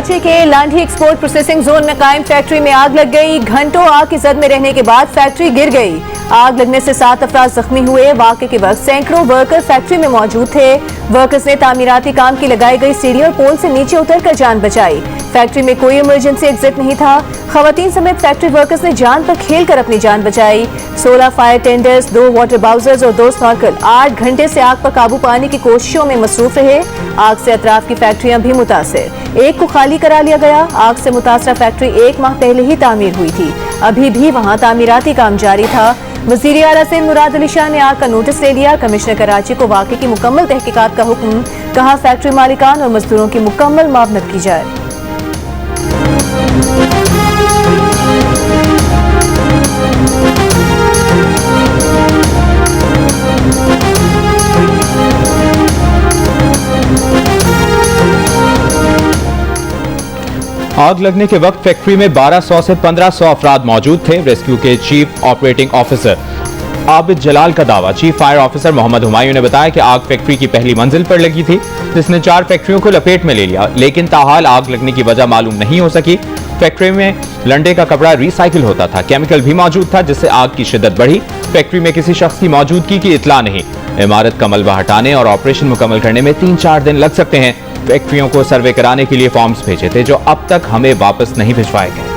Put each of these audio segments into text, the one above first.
कराची के Landhi export processing zone में कायम फैक्ट्री में आग लग गई। घंटों आग की जद में रहने के बाद फैक्ट्री गिर गई। आग लगने से 7 अफराद जख्मी हुए। वाक़े के वक्त सैकड़ों वर्कर फैक्ट्री में मौजूद थे। वर्कर्स ने तामीराती काम की लगाई गई सीढ़ी और पोल से नीचे उतरकर जान बचाई। फैक्ट्री में कोई इमरजेंसी एग्जिट नहीं था। खवातीन समेत फैक्ट्री वर्कर्स ने जान पर खेलकर अपनी जान बचाई। 16 फायर टेंडर्स, 2 वाटर बाउजर्स और 2 स्नॉर्कल 8 घंटे से आग पर काबू पाने की कोशिशों में मसरूफ रहे। आग से अतराफ की फैक्ट्रियां भी मुतासिर। एक को खाली करा लिया गया। आग से मुतासरा फैक्ट्री 1 माह पहले ही तामीर हुई थी। अभी भी वहां तामीराती काम जारी था। वज़ीर आला से मुराद अली शाह ने आग का नोटिस ले लिया। कमिश्नर कराची को वाक़े की मुकम्मल तहकीकात का हुक्म। कहा फैक्ट्री मालिकान और मजदूरों की मुकम्मल मुआवनत की जाए। आग लगने के वक्त फैक्ट्री में 1200 से 1500 अफराद मौजूद थे। रेस्क्यू के chief operating officer Abid Jalal का दावा। Chief fire officer Mohammad Humayun ने बताया कि आग फैक्ट्री की पहली मंजिल पर लगी थी, जिसने 4 फैक्ट्रियों को लपेट में ले लिया, लेकिन ताहाल आग लगने की वजह मालूम नहीं हो सकी। फैक्ट्री में लंडे का कपड़ा रिसाइकिल होता था। केमिकल भी मौजूद था, जिससे आग की शिद्दत बढ़ी। फैक्ट्री में किसी शख्स की मौजूदगी की इतला नहीं। इमारत का मलबा हटाने और ऑपरेशन मुकम्मल करने में 3-4 दिन लग सकते हैं। फैक्ट्रियों को सर्वे कराने के लिए फॉर्म्स भेजे थे, जो अब तक हमें वापस नहीं भिजवाए गए।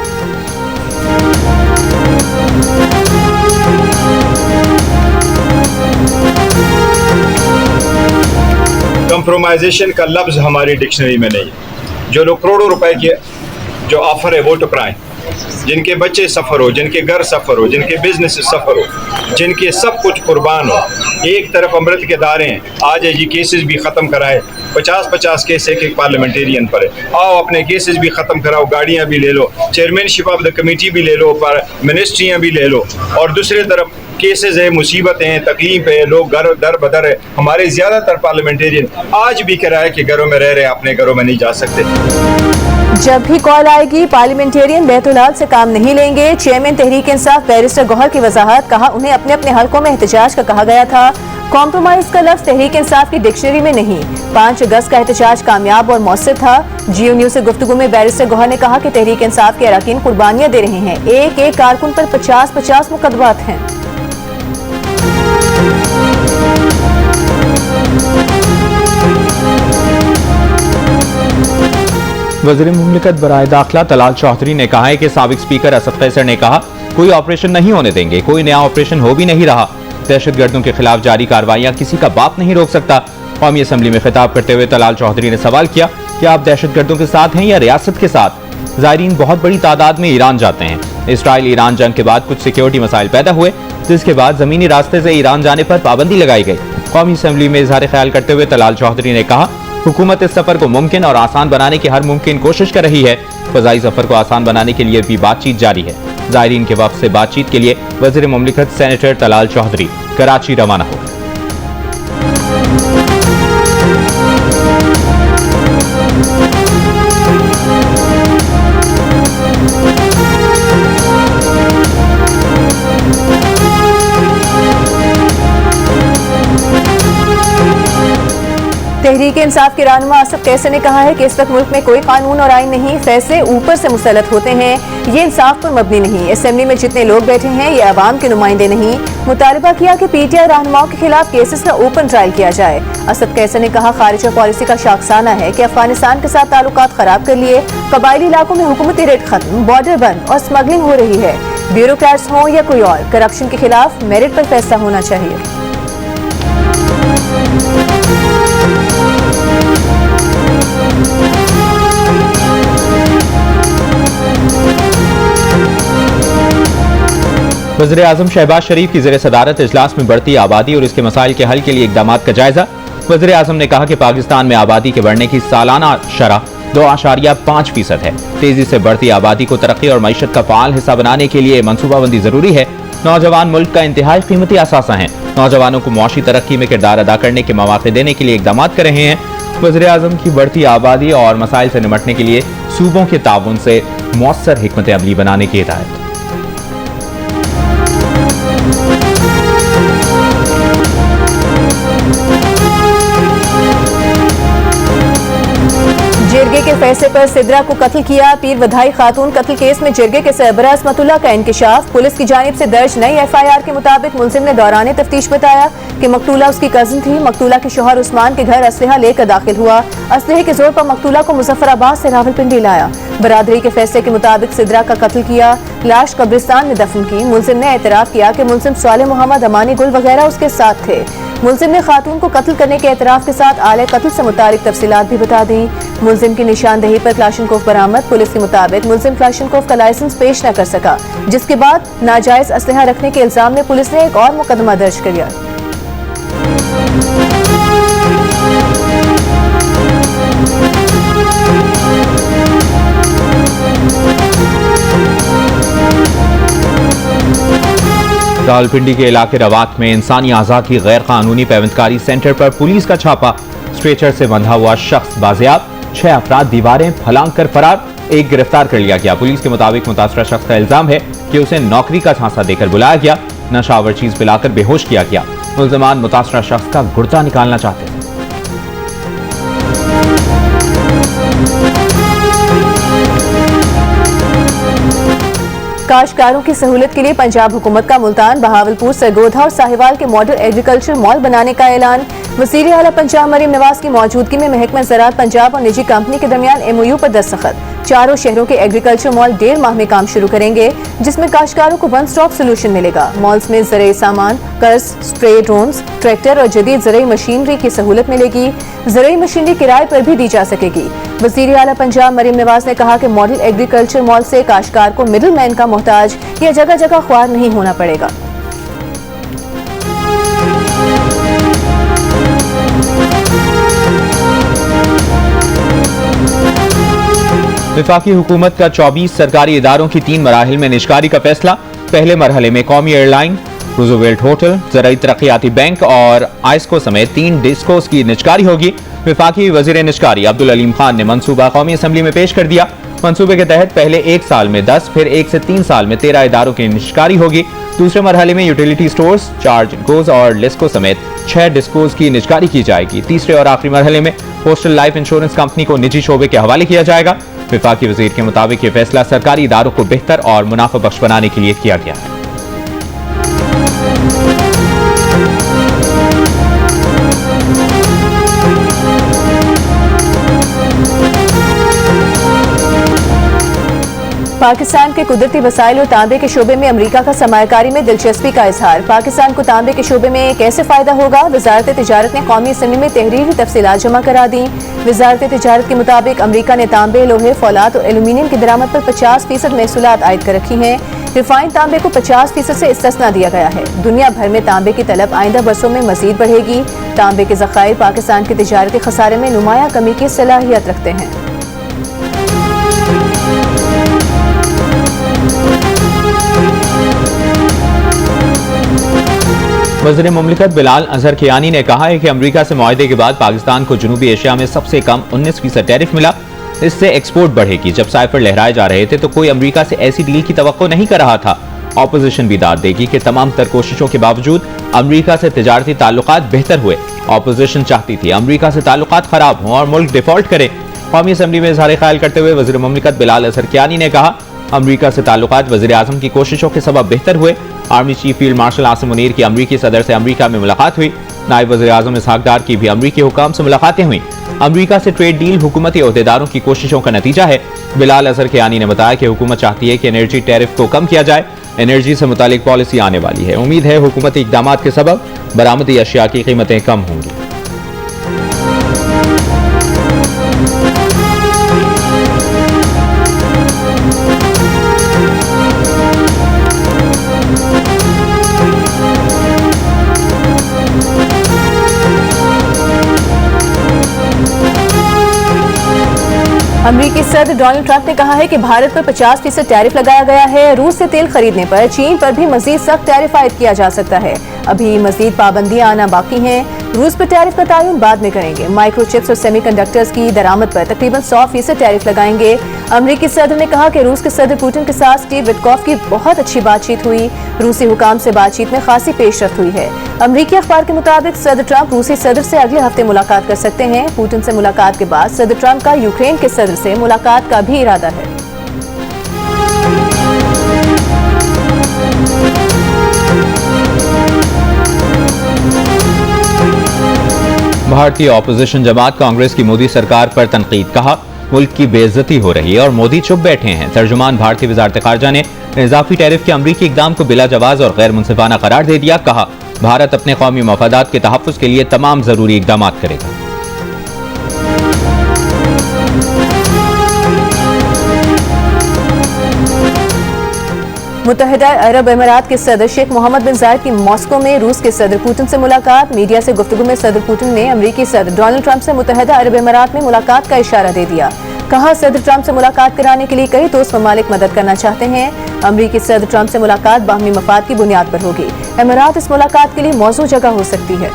कंप्रोमाइजेशन का लफ्ज हमारी डिक्शनरी में नहीं है। जो लोग करोड़ों रुपए के जो ऑफर है वो टकराएं, जिनके बच्चे सफ़र हो, जिनके घर सफ़र हो, जिनके बिजनेस सफ़र हो, जिनके सब कुछ कुर्बान हो। एक तरफ अमृत के दारे हैं, आज ये केसेस भी ख़त्म कराए। 50-50 केस एक पार्लियामेंटेरियन पर है। आओ अपने केसेस भी ख़त्म कराओ, गाड़ियाँ भी ले लो, चेयरमैनशिप ऑफ द कमेटी भी ले लो, पर मिनिस्ट्रियाँ भी ले लो। और दूसरी तरफ केसेस है, मुसीबतें हैं, तकलीफ है, लोग घर दर बदर है। हमारे ज़्यादातर पार्लियामेंटेरियन आज भी किराए के घरों में रह रहे हैं, अपने घरों में नहीं जा सकते। जब भी कॉल आएगी पार्लियामेंटेरियन बेतुलाल से काम नहीं लेंगे। चेयरमैन तहरीक इंसाफ बैरिस्टर गौहर की वजाहत। कहा उन्हें अपने अपने हलकों में एहतजाज का कहा गया था। कॉम्प्रोमाइज का लफ्ज तहरीक इंसाफ की डिक्शनरी में नहीं। 5 अगस्त का एहतजाज कामयाब और मौसर था। जियो न्यूज से गुफ्तगू में बैरिस्टर गौहर ने कहा कि तहरीक इंसाफ के अरकान कुर्बानियां दे रहे हैं। एक कारकुन पर 50-50 मुकदमात हैं। वज़ीर मुमलिकत बराए दाखिला तलाल चौधरी ने कहा है कि साबिक स्पीकर असद कैसर ने कहा कोई ऑपरेशन नहीं होने देंगे। कोई नया ऑपरेशन हो भी नहीं रहा। दहशतगर्दों के खिलाफ जारी कार्रवाइयां किसी का बाप नहीं रोक सकता। कौमी असम्बली में खिताब करते हुए तलाल चौधरी ने सवाल किया कि आप दहशतगर्दों के साथ हैं या रियासत के साथ। ज़ायरीन बहुत बड़ी तादाद में ईरान जाते हैं। इसराइल ईरान जंग के बाद कुछ सिक्योरिटी मसाइल पैदा हुए, जिसके बाद जमीनी रास्ते से ईरान जाने पर पाबंदी लगाई गई। कौमी असम्बली में इजहार ख्याल करते हुए तलाल चौधरी ने कहा हुकूमत इस सफर को मुमकिन और आसान बनाने की हर मुमकिन कोशिश कर रही है। फ़ज़ाई सफर को आसान बनाने के लिए भी बातचीत जारी है। ज़ायरीन के वफ़द से बातचीत के लिए वज़ीर मुमलिकत सेनेटर तलाल चौधरी कराची रवाना हो। तहरीक इंसाफ के रहनुमा असद कैसर ने कहा है कि इस वक्त मुल्क में कोई कानून और आइन नहीं, फैसले ऊपर से मुसल्लत होते हैं। ये इंसाफ पर मबनी नहीं। असेंबली में जितने लोग बैठे हैं ये अवाम के नुमाइंदे नहीं। मुतालबा किया कि पीटीआई रहनुमाओं के खिलाफ केसेस का ओपन ट्रायल किया जाए। असद कैसर ने कहा खारिजा पॉलिसी का शाखसाना है कि अफगानिस्तान के साथ ताल्लुकात खराब कर लिए। कबायली इलाकों में हुकूमती रेट खत्म, बॉर्डर बंद और स्मगलिंग हो रही है। ब्यूरोक्रेट्स हों या कोई और, करप्शन के खिलाफ मेरिट पर फैसला होना चाहिए। वज़ीर आज़म शहबाज शरीफ की ज़ेर सदारत इजलास में बढ़ती आबादी और इसके मसाइल के हल के लिए इक़दामात का जायजा। वज़ीर आज़म ने कहा कि पाकिस्तान में आबादी के बढ़ने की सालाना शरह 2.5% है। तेजी से बढ़ती आबादी को तरक्की और मईशत का फ़ाल हिस्सा बनाने के लिए मनसूबाबंदी जरूरी है। नौजवान मुल्क का इंतहाई कीमती असासा है। नौजवानों को मुआशी तरक्की में किरदार अदा करने के मौके देने के लिए इक़दामात कर रहे हैं। वज़ीर आज़म की बढ़ती आबादी और मसाइल से निपटने के लिए सूबों के ताउन से मौसर हिकमत अमली बनाने की हिदायत। जिरगे के फैसले पर सिद्रा को कत्ल किया। पीर वधाई खातून कत्ल केस में जिरगे के सरबराह असमतुल्लाह का इंकिशाफ। पुलिस की जानिब से दर्ज नई FIR के मुताबिक मुलजिम ने दौरान तफ्तीश बताया कि मकतूला उसकी कजिन थी। मकतूला के शौहर उस्मान के घर असलहा लेकर दाखिल हुआ। असलहे के जोर पर मकतूला को मुजफ्फराबाद से रावलपिंडी लाया। बरादरी के फैसले के मुताबिक सिद्रा का कत्ल किया, लाश कब्रिस्तान में दफन की। मुलजिम ने एतराफ किया कि मुलजिम साले मोहम्मद, अमानी गुल वगैरह उसके साथ थे। मुलजिम ने खातून को कत्ल करने के एतराफ के साथ आले कत्ल से मुतालिक तफसीलात भी बता दी। मुलजिम की निशानदही पर क्लाशनकोफ बरामद। पुलिस के मुताबिक मुलजिम क्लाशनकोफ का लाइसेंस पेश न कर सका, जिसके बाद नाजायज असलहा रखने के इल्जाम में पुलिस ने एक और मुकदमा दर्ज कर लिया। रावलपिंडी के इलाके रवात में इंसानी आज़ा की गैर कानूनी पैवंदकारी सेंटर पर पुलिस का छापा। स्ट्रेचर से बंधा हुआ शख्स बाजियाब, 6 अफराद दीवारें फलांग कर फरार, एक गिरफ्तार कर लिया गया। पुलिस के मुताबिक मुतासरा शख्स का इल्जाम है कि उसे नौकरी का झांसा देकर बुलाया गया, नशावर चीज पिलाकर बेहोश किया गया। मुल्ज़िमान मुतासरा शख्स का गुर्दा निकालना चाहते थे। काश्तकारों की सहूलत के लिए पंजाब हुकूमत का मुल्तान, बहावलपुर, सरगोधा और साहिवाल के मॉडल एग्रीकल्चर मॉल बनाने का ऐलान। वज़ीर आला पंजाब मरीम नवाज की मौजूदगी में महकमा ज़राअत पंजाब और निजी कंपनी के दरमियान MOU पर दस्तखत। चारों शहरों के एग्रीकल्चर मॉल 1.5 माह में काम शुरू करेंगे, जिसमें काश्तकारों को वन स्टॉप सोल्यूशन मिलेगा। मॉल्स में ज़रूरी सामान, कर्ज, स्प्रे ड्रोन्स, ट्रैक्टर और जदीद ज़रूरी मशीनरी की सहूलत मिलेगी। ज़रूरी मशीनरी किराए पर भी दी जा सकेगी। वज़ीर आला पंजाब मरीम नवाज ने कहा कि मॉडल एग्रीकल्चर मॉल से काश्तकार को मिडिल मैन का मोहताज या जगह जगह ख्वार नहीं होना पड़ेगा। वफाकी हुकूमत का 24 सरकारी इदारों की 3 मराहिल में निजकारी का फैसला। पहले मरहले में कौमी एयरलाइन, रूजवेल्ट होटल, ज़राई तरक्याती बैंक और आइस्को समेत 3 डिस्कोस की निजकारी होगी। वफाकी वज़ीर निजकारी अब्दुल अलीम खान ने मंसूबा कौमी असम्बली में पेश कर दिया। मंसूबे के तहत पहले 1 साल में 10, फिर 1 से 3 साल में 13 इदारों की निजकारी होगी। दूसरे मरहले में यूटिलिटी स्टोर्स, चार्ज गोज और लिस्को समेत 6 डिस्कोस की निजकारी की जाएगी। तीसरे और आखिरी मरहले में पोस्टल लाइफ इंश्योरेंस कंपनी को निजी शोबे के हवाले किया जाएगा। वफाकी वज़ीर के मुताबिक ये फैसला सरकारी इदारों को बेहतर और मुनाफा बख्श बनाने के लिए किया गया है। पाकिस्तान के कुदरती वसाइल और तांबे के शोबे में अमरीका का सरमायाकारी में दिलचस्पी का इजहार। पाकिस्तान को तांबे के शोबे में कैसे फायदा होगा, वजारत तिजारत ने कौमी असम्बली में तहरीरी तफसीलात जमा करा दी। वजारत तिजारत के मुताबिक अमरीका ने तांबे, लोहे, फौलाद और एल्यूमीनियम की दरामद पर 50% महसूलात आयद कर रखी हैं। रिफाइंड तांबे को 50% से इस्तिस्ना दिया गया है। दुनिया भर में तांबे की तलब आइंदा बरसों में मजीद बढ़ेगी। तांबे के ज़खायर पाकिस्तान के तिजारती खसारे में नुमाया कमी की सलाहियत रखते हैं। वज़ीर मुमलिकत बिलाल अजहर कियानी ने कहा है कि अमरीका से मुआहदे के बाद पाकिस्तान को जनूबी एशिया में सबसे कम 19% टैरिफ मिला। इससे एक्सपोर्ट बढ़ेगी। जब साइफर लहराए जा रहे थे तो कोई अमरीका से ऐसी डील की तवक्को नहीं कर रहा था। ऑपोजिशन भी दाद देगी कि तमाम तर कोशिशों के बावजूद अमरीका से तिजारती ताल्लुकात बेहतर हुए। ऑपोजिशन चाहती थी अमरीका से ताल्लुकात खराब हों और मुल्क डिफॉल्ट करे। कौमी असम्बली में इजहार ख्याल करते हुए वज़ीर मुमलिकत बिलाल अजहर कियानी ने कहा, अमरीका से ताल्लुकात वज़ीर आज़म की कोशिशों के सबब बेहतर हुए। Army chief field marshal Asim Munir की अमरीकी सदर से अमरीका में मुलाकात हुई। नायब वज़ीर आज़म इसहाक डार की भी अमरीकी हुकाम से मुलाकातें हुई। अमरीका से ट्रेड डील हुकूमती ओहदेदारों की कोशिशों का नतीजा है। बिलाल अजहर कियानी ने बताया कि हुकूमत चाहती है कि एनर्जी टैरिफ को कम किया जाए। एनर्जी से मुतालिक पॉलिसी आने वाली है। उम्मीद है हुकूमती इक़दामात के सबब बरामदी अशिया की कीमतें कम होंगी। अमरीकी सदर डोनाल्ड ट्रंप ने कहा है कि भारत पर 50% टैरिफ लगाया गया है। रूस से तेल खरीदने पर चीन पर भी मजीद सख्त टैरिफ आयद किया जा सकता है। अभी मजीद पाबंदियां आना बाकी हैं। रूस पर टैरिफ का तयन बाद में करेंगे। माइक्रोचिप्स और सेमीकंडक्टर्स की दरामद पर तकरीबन 100% टैरिफ लगाएंगे। अमेरिकी सदर ने कहा कि रूस के सदर पुतिन के साथ स्टीव विटकॉफ की बहुत अच्छी बातचीत हुई। रूसी हुकाम से बातचीत में खासी पेशरफ्त हुई है। अमेरिकी अखबार के मुताबिक सदर ट्रंप रूसी सदर से अगले हफ्ते मुलाकात कर सकते हैं। पुतिन से मुलाकात के बाद सदर ट्रंप का यूक्रेन के सदर से मुलाकात का भी इरादा है। भारतीय ऑपोजिशन जमात कांग्रेस की मोदी सरकार पर तनकीद। कहा मुल्क की बेइज्जती हो रही है और मोदी चुप बैठे हैं। तर्जुमान भारतीय वजारत खारजा ने इजाफी टैरिफ के अमरीकी इकदाम को बिला जवाज और गैर मुनसिफाना करार दे दिया। कहा भारत अपने कौमी मफादात के तहफ़्फ़ुज़ के लिए तमाम जरूरी इकदाम करेगा। मुत्तहिदा अरब अमीरात के सदर शेख मोहम्मद बिन जायद की मॉस्को में रूस के सदर पुतिन से मुलाकात। मीडिया से गुफ्तगू में सदर पुतिन ने अमेरिकी सदर डोनाल्ड ट्रंप से मुत्तहिदा अरब अमीरात में मुलाकात का इशारा दे दिया। कहा सदर ट्रंप से मुलाकात कराने के लिए कई दोस्त ममालिक मदद करना चाहते हैं। अमेरिकी सदर ट्रंप से मुलाकात बाहमी मफाद की बुनियाद पर होगी। अमीरात इस मुलाकात के लिए मौजूद जगह हो सकती है।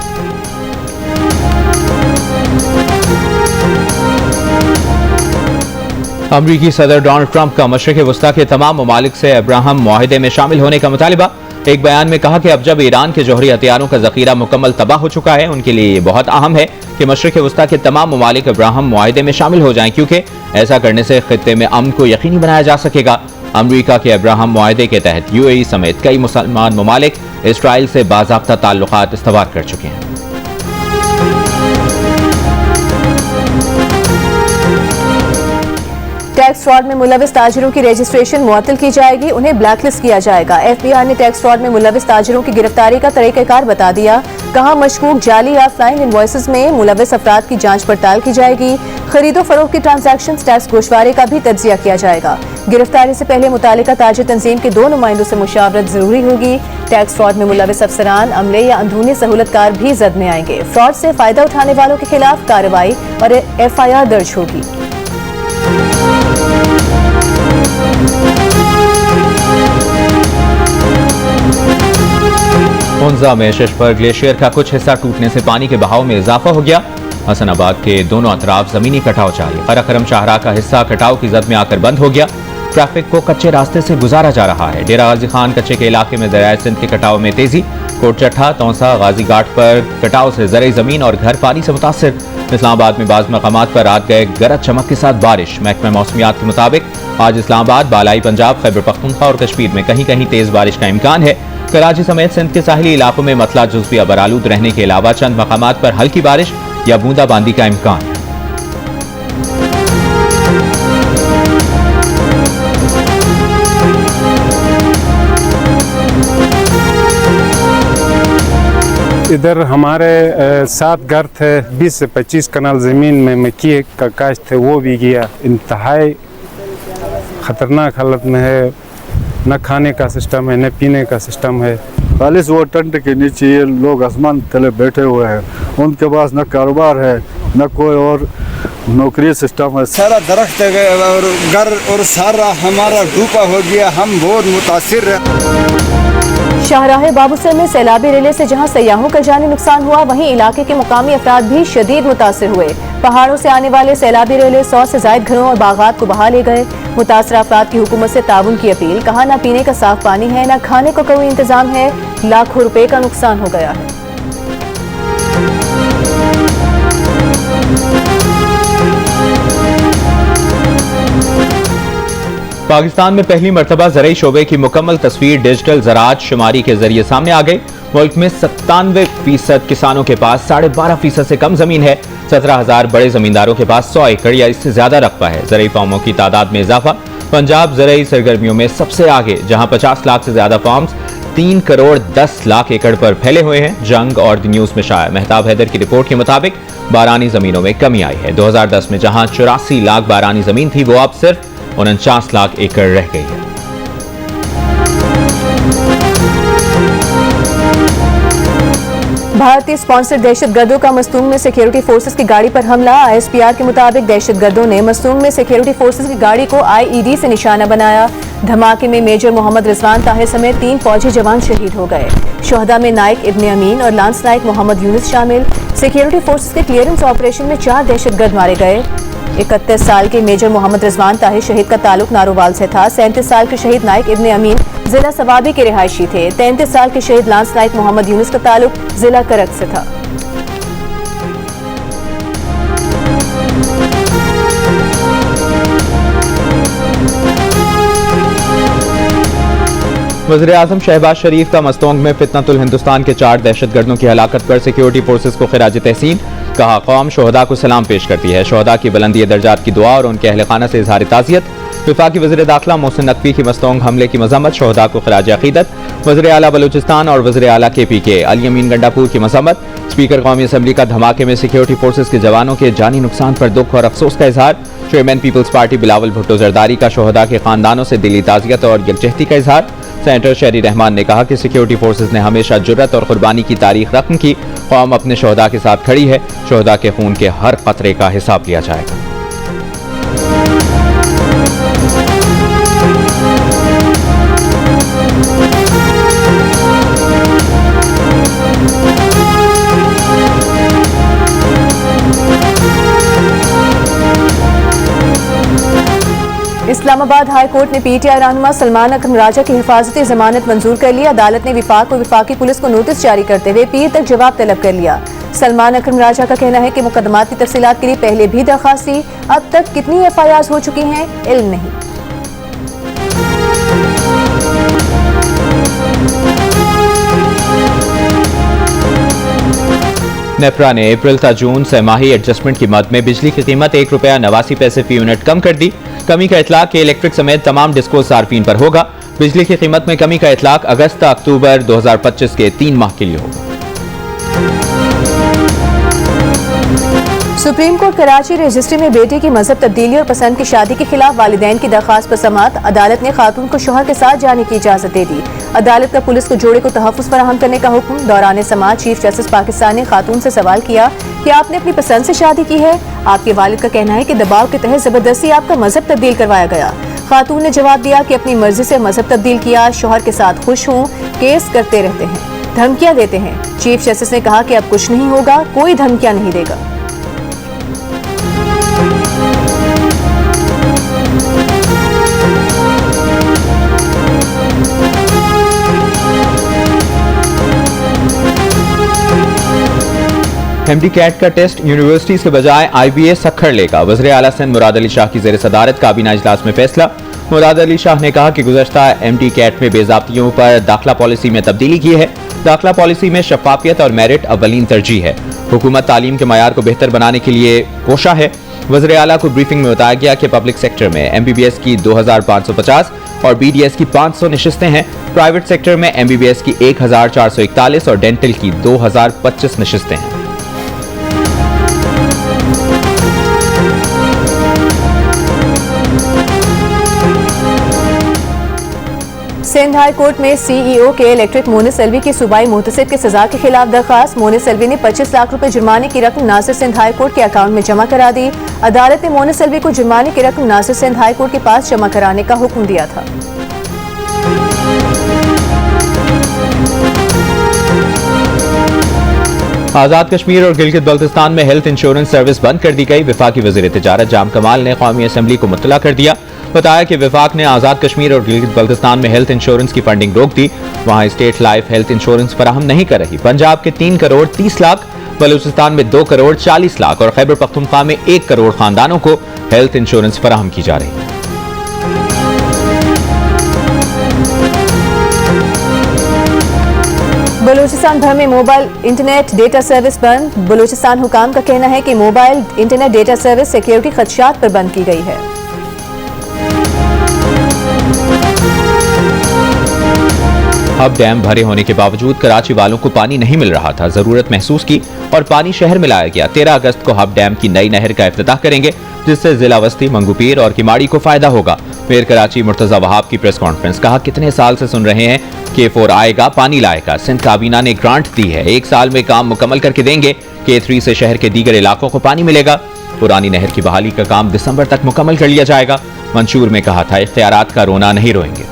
अमरीकी सदर डोनाल्ड ट्रंप का मशरिक़ वस्ता के तमाम ममालिक से अब्राहम मुआहिदे में शामिल होने का मुतालिबा। एक बयान में कहा कि अब जब ईरान के जौहरी हथियारों का जखीरा मुकम्मल तबाह हो चुका है, उनके लिए ये बहुत अहम है कि मशरिक़ वस्ता के तमाम ममालिक अब्राहम मुआहिदे में शामिल हो जाएं, क्योंकि ऐसा करने से खित्ते में अमन को यकीनी बनाया जा सकेगा। अमरीका के अब्राहम मुआहिदे के तहत यूएई समेत कई मुसलमान ममालिक इसराइल से बाज़ाब्ता ताल्लुकात इस्तवार कर चुके हैं। टैक्स फ्रॉड में मुलविस ताजिरों की रजिस्ट्रेशन मुअत्तल की जाएगी, उन्हें ब्लैकलिस्ट किया जाएगा। FBI ने टैक्स फ्रॉड में मुलविस ताजिरों की गिरफ्तारी का तरीक़ाकार बता दिया। कहा मशकूक जाली या फ्लाइंग इनवॉइसेस में मुलविस अफराद की जांच पड़ताल की जाएगी। खरीदो फरोख्त की ट्रांजैक्शन टैक्स गोशवारे का भी तज्जिया किया जाएगा। गिरफ्तारी से पहले मुतालिका ताजिर तंजीम के 2 नुमाइंदों से मुशावरत जरूरी होगी। टैक्स फ्रॉड में मुलविस अफसरान, अमले या अंदरूनी सहूलतकार भी जद में आएंगे। फ्रॉड से फायदा उठाने वालों के खिलाफ कार्रवाई और FIR दर्ज होगी। हुंजा में शिशपर ग्लेशियर का कुछ हिस्सा टूटने से पानी के बहाव में इजाफा हो गया। हसनाबाद के दोनों अतराफ जमीनी कटाव जारी। कराकरम शाहराह का हिस्सा कटाव की जद में आकर बंद हो गया। ट्रैफिक को कच्चे रास्ते से गुजारा जा रहा है। डेरा गाजी खान कच्चे के इलाके में दरियाए सिंध के कटाव में तेजी। कोटचट्ठा, तौसा, गाजी घाट पर कटाव से ज़रई जमीन और घर पानी से मुतासिर। इस्लामाबाद में बाज़ मकामात पर रात गए गरज चमक के साथ बारिश। महकमा मौसमियात के मुताबिक आज इस्लामाबाद, बालाई पंजाब, खैबर पख्तूनख्वा और कश्मीर में कहीं कहीं तेज बारिश का इम्कान है। कराची समेत सिंध के साहिली इलाकों में मतला जुज़वी अबरालूद रहने के अलावा चंद मकामात पर हल्की बारिश या बूंदाबांदी का इम्कान है। इधर हमारे 7 घर थे, 20 से 25 कनाल ज़मीन में मक्की का काश्त थे, वो भी गया। इंतहाई ख़तरनाक हालत में है। न खाने का सिस्टम है, न पीने का सिस्टम है। खालिश वो टेंट के नीचे ये लोग आसमान तले बैठे हुए हैं। उनके पास न कारोबार है, न कोई और नौकरी सिस्टम है। सारा दरख्त और घर और सारा हमारा डूबा हो गया। हम बहुत मुतासिर हैं। शाहराह बाबूसर में सैलाबी रेले से जहां सयाहों का जानी नुकसान हुआ, वहीं इलाके के मुकामी अफराद भी शदीद मुतासिर हुए। पहाड़ों से आने वाले सैलाबी रेले 100 से ज्यादा घरों और बागात को बहा ले गए। मुतासर अफराद की हुकूमत से ताउन की अपील। कहा न पीने का साफ पानी है, न खाने को कोई इंतजाम है। लाखों रुपए का नुकसान हो गया है। पाकिस्तान में पहली मरतबा ज़रई शोबे की मुकम्मल तस्वीर डिजिटल ज़राअत शुमारी के जरिए सामने आ गई। मुल्क में 97% किसानों के पास 12.5% से कम जमीन है। 17,000 बड़े जमींदारों के पास 100 एकड़ या इससे ज्यादा रकबा है। ज़रई फार्मों की तादाद में इजाफा। पंजाब ज़रई सरगर्मियों में सबसे आगे, जहां 50 लाख से ज्यादा फार्म्स 3 करोड़ 10 लाख एकड़ पर फैले हुए हैं। जंग और द न्यूज में शाया मेहताब हैदर की रिपोर्ट के मुताबिक बारानी जमीनों में कमी आई है। 2010 में जहां 84 लाख बारानी जमीन थी, वो अब सिर्फ 49 लाख एकड़ रह गई है। भारतीय स्पॉन्सर्ड दहशतगर्दों का मस्तूंग में सिक्योरिटी फोर्सेस की गाड़ी पर हमला। ISPR के मुताबिक दहशतगर्दों ने मस्तूंग में सिक्योरिटी फोर्सेस की गाड़ी को IED से निशाना बनाया। धमाके में मेजर मोहम्मद रिजवान ताहिर समेत 3 फौजी जवान शहीद हो गए। शोहदा में नाइक इब्ने अमीन और लांस नाइक मोहम्मद यूनुस शामिल। सिक्योरिटी फोर्सेस के क्लियरेंस ऑपरेशन में 4 दहशतगर्द मारे गए। 31 साल के मेजर मोहम्मद रिजवान ताहिर शहीद का ताल्लुक नारोवाल से था। 37 साल के शहीद नाइक इब्ने अमीन जिला सवाबी के रिहायशी थे। 33 साल के शहीद लांस नाइक मोहम्मद यूनुस का ताल्लुक जिला करक से था। वज़ीर-ए-आज़म शहबाज शरीफ का मस्तोंग में फितनतुल हिंदुस्तान के 4 दहशतगर्दों की हलाकत पर सिक्योरिटी फोर्सेस को खिराज तहसीन। कहा, कौम शोहदा को सलाम पेश करती है। शोहदा की बुलंदी दर्जात की दुआ और उनके अहल खाना से इजहार ताज़ियत। वफाकी वज़ीर दाखिला मोहसिन नकवी की मस्तोंग हमले की मजम्मत। शोहदा को खिराज अकीदत। वज़ीर आला बलूचिस्तान और वज़ीर आला KPK अली अमीन गंडापुर की मजम्मत। स्पीकर कौमी असम्बली का धमाके में सिक्योरिटी फोर्सेस के जवानों के जानी नुकसान पर दुख और अफसोस का इजहार। Chairman peoples party Bilawal Bhutto Zardari का शोहदा के खानदानों से दिली ताज़ियत और यकजहती का इजहार। सेनेटर शहरी रहमान ने कहा कि सिक्योरिटी फोर्सेस ने हमेशा जुर्रत और कुर्बानी की तारीख रकम की। कौम अपने शोहदा के साथ खड़ी है। शोहदा के खून के हर कतरे का हिसाब लिया जाएगा। इस्लामाबाद हाई कोर्ट ने PTI रहनुमा सलमान अकरम राजा की हिफाजती जमानत मंजूर कर ली। अदालत ने विफाक और विफाकी पुलिस को नोटिस जारी करते हुए पीर तक जवाब तलब कर लिया। सलमान अकरम राजा का कहना है कि मुकदमाती तफसीलात के लिए पहले भी दरखास्त थी। अब तक कितनी FIRs हो चुकी हैं इल्म नहीं। नेफ्रा ने अप्रैल से जून से माही एडजस्टमेंट की मद में बिजली की कीमत ₹1.89 फी यूनिट कम कर दी। कमी का इतलाक के इलेक्ट्रिक समेत तमाम डिस्को सार्फिन पर होगा। बिजली की कीमत में कमी का इतलाक अगस्त अक्टूबर 2025 के 3 माह के लिए होगा। सुप्रीम कोर्ट कराची रजिस्ट्री में बेटे की मजहब तब्दीली और पसंद की शादी के खिलाफ वालिदैन की दरखास्त पर समाअत। अदालत ने खातून को शौहर के साथ जाने की इजाजत दे दी। अदालत का पुलिस को जोड़े को तहफ्फुज़ फराहम करने का हुक्म। दौरान समाअत चीफ जस्टिस पाकिस्तान ने खातून से सवाल किया कि आपने अपनी पसंद से शादी की है। आपके वालिद का कहना है कि दबाव के तहत जबरदस्ती आपका मजहब तब्दील करवाया गया। खातून ने जवाब दिया कि अपनी मर्जी से मजहब तब्दील किया। शौहर के साथ खुश हूँ। केस करते रहते हैं, धमकियां देते हैं। चीफ जस्टिस ने कहा कि अब कुछ नहीं होगा, कोई धमकियां नहीं देगा। MD कैट का टेस्ट यूनिवर्सिटीज के बजाय IBA सखर लेगा। वज़ीर आला सिंध मुराद अली शाह की ज़ेर सदारत काबीना इजलास में फैसला। मुराद अली शाह ने कहा कि गुज़श्ता MD कैट में बेज़ाब्तियों पर दाखिला पॉलिसी में तब्दीली की है। दाखिला पॉलिसी में शफाफियत और मेरिट अव्वलीन तरजीह है। हुकूमत तालीम के मयार को बेहतर बनाने के लिए कोशा है। वज़ीर आला को ब्रीफिंग में बताया गया कि पब्लिक सेक्टर में MBBS की 2550 और BDS की 500 नशिस्तें हैं। प्राइवेट सेक्टर में MBBS की 1441 और डेंटल की 2025 नशिस्तें हैं। सिंध हाई कोर्ट में CEO के इलेक्ट्रिक मोनिस सेल्वी की सूबाई मुहतसिब की सजा के खिलाफ दरखास्त। मोनिस सेल्वी ने 25 लाख रुपए जुर्माने की रकम नासिर सिंध हाई कोर्ट के अकाउंट में जमा करा दी। अदालत ने मोनिस सेल्वी को जुर्माने की रकम नासिर सिंध हाई कोर्ट के पास जमा कराने का हुक्म दिया था। आजाद कश्मीर और गिलगित बल्तिस्तान में हेल्थ इंश्योरेंस सर्विस बंद कर दी गई। वफाक की वज़ीर तिजारत जाम कमाल ने कौमी असम्बली को मुत्तला कर दिया। बताया कि वफाक ने आजाद कश्मीर और गिलगित बल्तिस्तान में हेल्थ इंश्योरेंस की फंडिंग रोक दी। वहां स्टेट लाइफ हेल्थ इंश्योरेंस फराहम नहीं कर रही। पंजाब के 3 करोड़ 30 लाख, बलूचिस्तान में 2 करोड़ 40 लाख और खैबर पख्तूनख्वा में 1 करोड़ खानदानों को हेल्थ इंश्योरेंस फराहम की जा रही है। बलूचिस्तान भर में मोबाइल इंटरनेट डेटा सर्विस बंद। बलूचिस्तान हुकाम का कहना है कि mobile internet data service security खदशात पर बंद की गई है। हब डैम भरे होने के बावजूद कराची वालों को पानी नहीं मिल रहा था। जरूरत महसूस की और पानी शहर में लाया गया। 13 अगस्त को हब डैम की नई नहर का इफ्तिताह करेंगे, जिससे जिला वस्ती, मंगूपीर और किमाड़ी को फायदा होगा। मेयर कराची मुर्तजा वहाब की प्रेस कॉन्फ्रेंस। कहा, कितने साल से सुन रहे हैं K4 आएगा, पानी लाएगा। सिंध काबीना ने ग्रांट दी है, 1 साल में काम मुकम्मल करके देंगे। K3 से शहर के दीगर इलाकों को पानी मिलेगा। पुरानी नहर की बहाली का काम दिसंबर तक मुकम्मल कर लिया जाएगा। मंशूर में कहा था, इख्तियारात का रोना नहीं रोएंगे।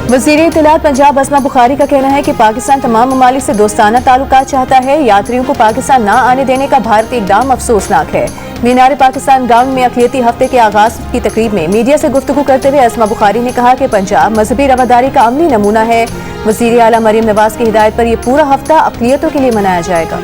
वज़ीर इत्तलात पंजाब अस्मा बुखारी का कहना है कि पाकिस्तान तमाम ममालिक से दोस्ताना ताल्लुकात चाहता है। यात्रियों को पाकिस्तान ना आने देने का भारतीय इक़दाम अफसोसनाक है। मीनार पाकिस्तान ग्राउंड में अक़लियती हफ्ते के आगाज की तकरीब में मीडिया से गुफ्तगू करते हुए अस्मा बुखारी ने कहा कि पंजाब मजहबी रवादारी का अमली नमूना है। वज़ीर आला मरीम नवाज की हिदायत पर यह पूरा हफ्ता अक़लियतों के लिए मनाया जाएगा।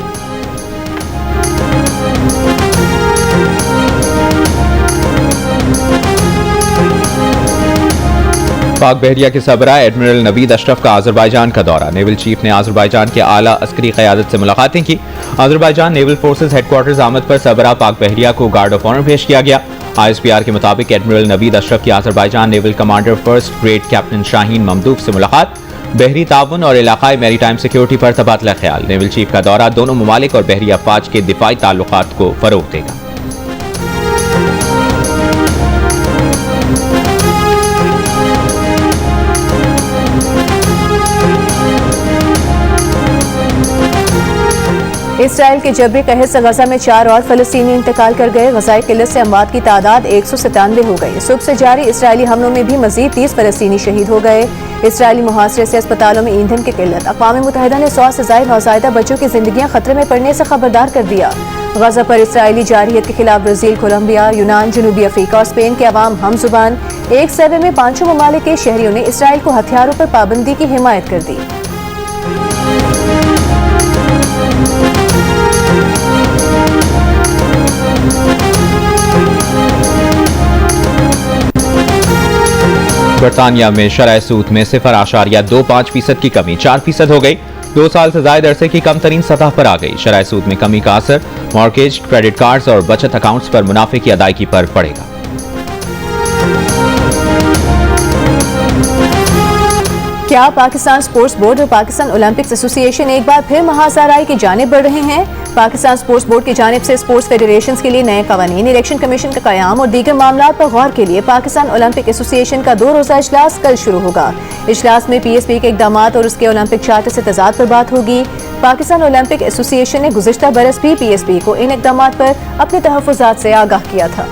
पाक बहरिया के सरबराह एडमिरल नवीद अशरफ का आज़रबाईजान का दौरा। नेवल चीफ ने आज़रबाईजान के आला अस्करी क़यादत से मुलाकातें की। आज़रबाईजान नेवल फोर्सेज हेडक्वार्टर्स आमद पर सरबराह पाक बहरिया को गार्ड ऑफ ऑनर पेश किया गया। ISPR के मुताबिक एडमिरल नवीद अशरफ की Azerbaijan naval commander first grade captain Shahin Mammadov से मुलाकात। बहरी ताउन और इलाकाई मैरीटाइम सिक्योरिटी पर तबादला ख्याल। नेवल चीफ का दौरा दोनों ममालिक और बहरी अफवाज के दिफाई ताल्लुकात को फरोग देगा। इसराइल के जबरी कहर से गजा में 4 और फलस्तीनी इंतकाल कर गए। गजाई किल्लत से अमवात की तादाद 197 हो गई। सुबह से जारी इसराइली हमलों में भी मजीद 30 फलस्तीनी शहीद हो गए। इसराइली मुहासरे से अस्पतालों में ईंधन की किल्लत। अक़वाम मुत्तहिदा ने 100 से ज़ायद नौज़ायदा बच्चों की जिंदगियां खतरे में पड़ने से खबरदार कर दिया। गजा पर इसराइली जारहियत के खिलाफ ब्राजील, कोलंबिया, यूनान, जनूबी अफ्रीका और स्पेन के अवाम हम जुबान। एक सर्वे में 5 ममालिक के शहरियों ने इसराइल को हथियारों पर पाबंदी की हिमायत कर दी। बरतानिया में शरह सूद में 0.25% की कमी 4% हो गई। 2 साल से ज्यादा अरसे की कम तरीन सतह पर आ गई। शरह सूद में कमी का असर मॉर्गेज, क्रेडिट कार्ड्स और बचत अकाउंट्स पर मुनाफे की अदायगी पर पड़ेगा। क्या पाकिस्तान स्पोर्ट्स बोर्ड और पाकिस्तान ओलंपिक्स एसोसिएशन एक बार फिर महासाराई की जानिब बढ़ रहे हैं? पाकिस्तान स्पोर्ट्स बोर्ड की जानिब से स्पोर्ट्स फेडरेशन के लिए नए कवानीन, इलेक्शन कमीशन का कयाम और दीगर मामलों पर गौर के लिए पाकिस्तान ओलंपिक एसोसिएशन का 2 रोज़ा इजलास कल शुरू होगा। इजलास में PSB के इकदाम और उसके ओलंपिक चार्टर से तजाद पर बात होगी। पाकिस्तान ओलंपिक एसोसिएशन ने गुज़िश्ता बरस भी PSB को इन इकदाम पर अपने तहफ़्फ़ुज़ात से आगाह किया था।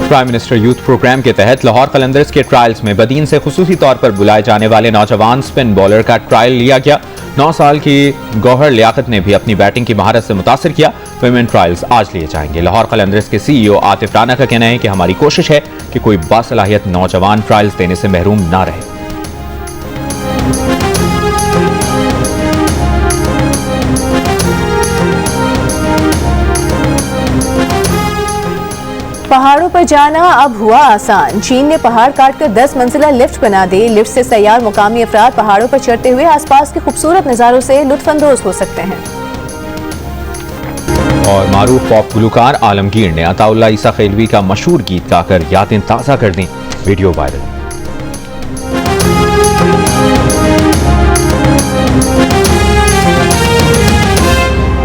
प्राइम मिनिस्टर यूथ प्रोग्राम के तहत लाहौर कलंदर्स के ट्रायल्स में बदीन से खुसूसी तौर पर बुलाए जाने वाले नौजवान स्पिन बॉलर का ट्रायल लिया गया। 9 साल की गौहर लियाकत ने भी अपनी बैटिंग की महारत से मुतासिर किया। विमेन ट्रायल्स आज लिए जाएंगे। लाहौर कलंदर्स के CEO आतिफ राना का कहना है कि हमारी कोशिश है कि कोई बासलाहियत नौजवान ट्रायल्स देने से महरूम ना रहे। पहाड़ों पर जाना अब हुआ आसान। चीन ने पहाड़ काटकर 10 मंजिला लिफ्ट बना दी। लिफ्ट से सैयार मुकामी अफराद पहाड़ों पर चढ़ते हुए आसपास के खूबसूरत नज़ारों से लुत्फानंदोज हो सकते हैं। और मारूफ पॉप गुलकार आलमगीर ने अताउल्लाह ईसा खिलवी का मशहूर गीत गाकर यादें ताज़ा कर दी। Video viral.